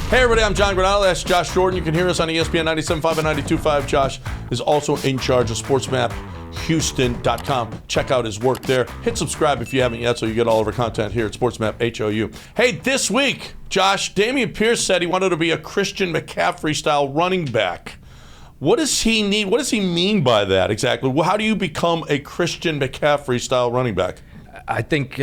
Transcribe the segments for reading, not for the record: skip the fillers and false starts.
Hey everybody, I'm John Granado. That's Josh Jordan. You can hear us on ESPN 97.5 and 92.5. Josh is also in charge of SportsMapHouston.com. Check out his work there. Hit subscribe if you haven't yet so you get all of our content here at SportsMap HOU. Hey, this week, Josh, Damian Pierce said he wanted to be a Christian McCaffrey-style running back. What does he need? What does he mean by that exactly? How do you become a Christian McCaffrey-style running back? I think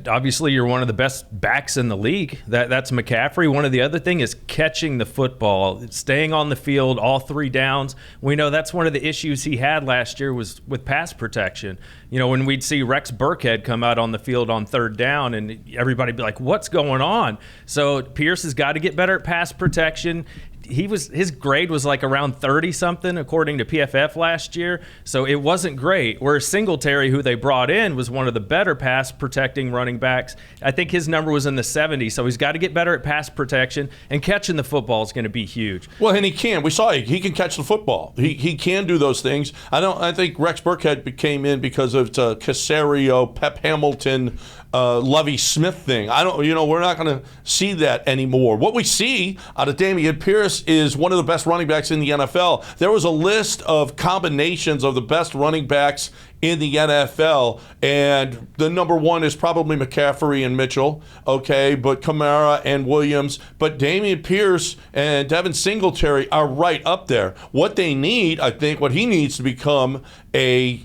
obviously you're one of the best backs in the league. That's McCaffrey. One of the other thing is catching the football, staying on the field all three downs. We know that's one of the issues he had last year was with pass protection. You know, when we'd see Rex Burkhead come out on the field on third down and everybody'd be like, what's going on? So Pierce has got to get better at pass protection. His grade was like around 30-something according to PFF last year, so it wasn't great. Whereas Singletary, who they brought in, was one of the better pass-protecting running backs. I think his number was in the 70s, so he's got to get better at pass protection, and catching the football is going to be huge. Well, and he can. We saw he can catch the football. He can do those things. I think Rex Burkhead came in because of the Caserio, Pep Hamilton, Lovie Smith thing. We're not going to see that anymore. What we see out of Damian Pierce is one of the best running backs in the NFL. There was a list of combinations of the best running backs in the NFL, and the number one is probably McCaffrey and Mitchell, okay, but Kamara and Williams, but Damian Pierce and Devin Singletary are right up there. What they need, I think, what he needs to become a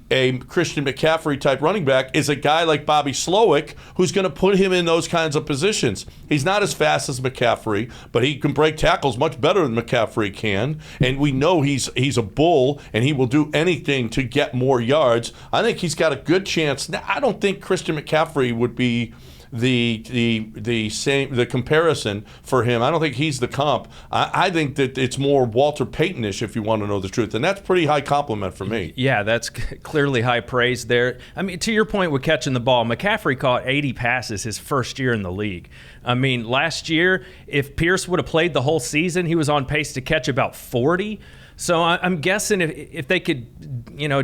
Christian McCaffrey type running back is a guy like Bobby Slowick who's going to put him in those kinds of positions. He's not as fast as McCaffrey, but he can break tackles much better than McCaffrey can, and we know he's a bull and he will do anything to get more yards. I think he's got a good chance. Now, I don't think Christian McCaffrey would be the comparison for him. I don't think he's the comp. I think that it's more Walter Payton-ish, if you want to know the truth, and that's pretty high compliment for me. Yeah, that's clearly high praise there. I mean, to your point with catching the ball, McCaffrey caught 80 passes his first year in the league. I mean, last year, if Pierce would have played the whole season, he was on pace to catch about 40. So I'm guessing if they could,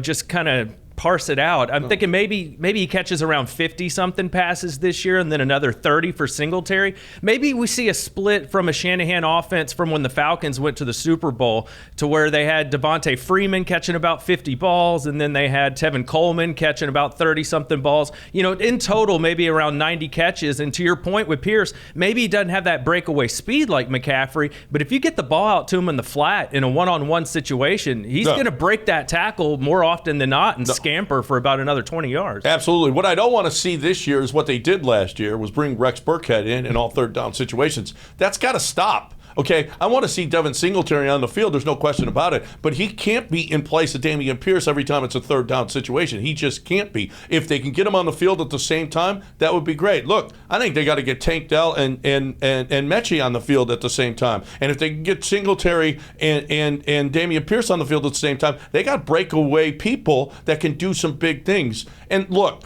just kind of parse it out. I'm thinking maybe he catches around 50-something passes this year and then another 30 for Singletary. Maybe we see a split from a Shanahan offense from when the Falcons went to the Super Bowl to where they had Devontae Freeman catching about 50 balls and then they had Tevin Coleman catching about 30-something balls. In total, maybe around 90 catches. And to your point with Pierce, maybe he doesn't have that breakaway speed like McCaffrey, but if you get the ball out to him in the flat in a one-on-one situation, he's going to break that tackle more often than not and scamper for about another 20 yards. Absolutely. What I don't want to see this year is what they did last year was bring Rex Burkhead in all third down situations. That's got to stop. Okay, I want to see Devin Singletary on the field. There's no question about it. But he can't be in place of Damian Pierce every time it's a third down situation. He just can't be. If they can get him on the field at the same time, that would be great. Look, I think they got to get Tank Dell and Mechie on the field at the same time. And if they can get Singletary and Damian Pierce on the field at the same time, they got breakaway people that can do some big things. And look,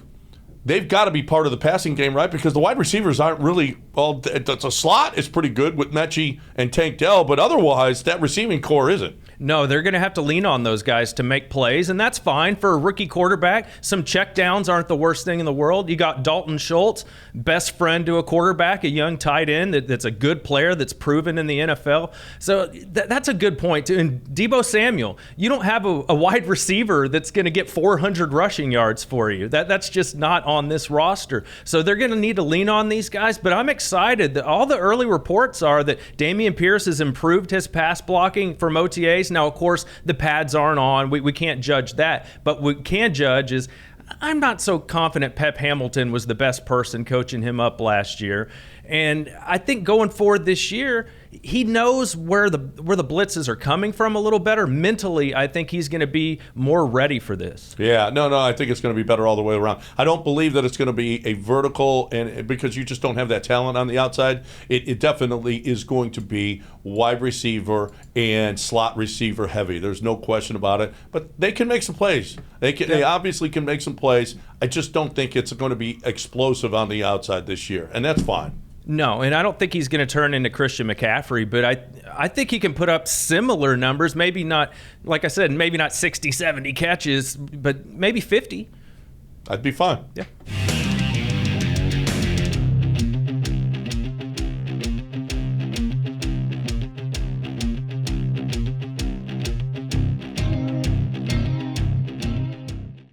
they've got to be part of the passing game, right? Because the wide receivers aren't really, well, the slot is pretty good with Mechie and Tank Dell, but otherwise that receiving core isn't. No, they're going to have to lean on those guys to make plays, and that's fine for a rookie quarterback. Some checkdowns aren't the worst thing in the world. You got Dalton Schultz, best friend to a quarterback, a young tight end that's a good player that's proven in the NFL. So that's a good point, too. And Deebo Samuel, you don't have a wide receiver that's going to get 400 rushing yards for you. That's just not on this roster. So they're going to need to lean on these guys, but I'm excited that all the early reports are that Damian Pierce has improved his pass blocking from OTAs. Now, of course, the pads aren't on. We can't judge that. But what we can judge is I'm not so confident Pep Hamilton was the best person coaching him up last year. And I think going forward this year, he knows where the blitzes are coming from a little better. Mentally, I think he's going to be more ready for this. Yeah, no, I think it's going to be better all the way around. I don't believe that it's going to be a vertical, and because you just don't have that talent on the outside. It definitely is going to be wide receiver and slot receiver heavy. There's no question about it. But they can make some plays. They obviously can make some plays. I just don't think it's going to be explosive on the outside this year, and that's fine. No, and I don't think he's going to turn into Christian McCaffrey, but I think he can put up similar numbers, maybe not, like I said, maybe not 60, 70 catches, but maybe 50. I'd be fine. Yeah.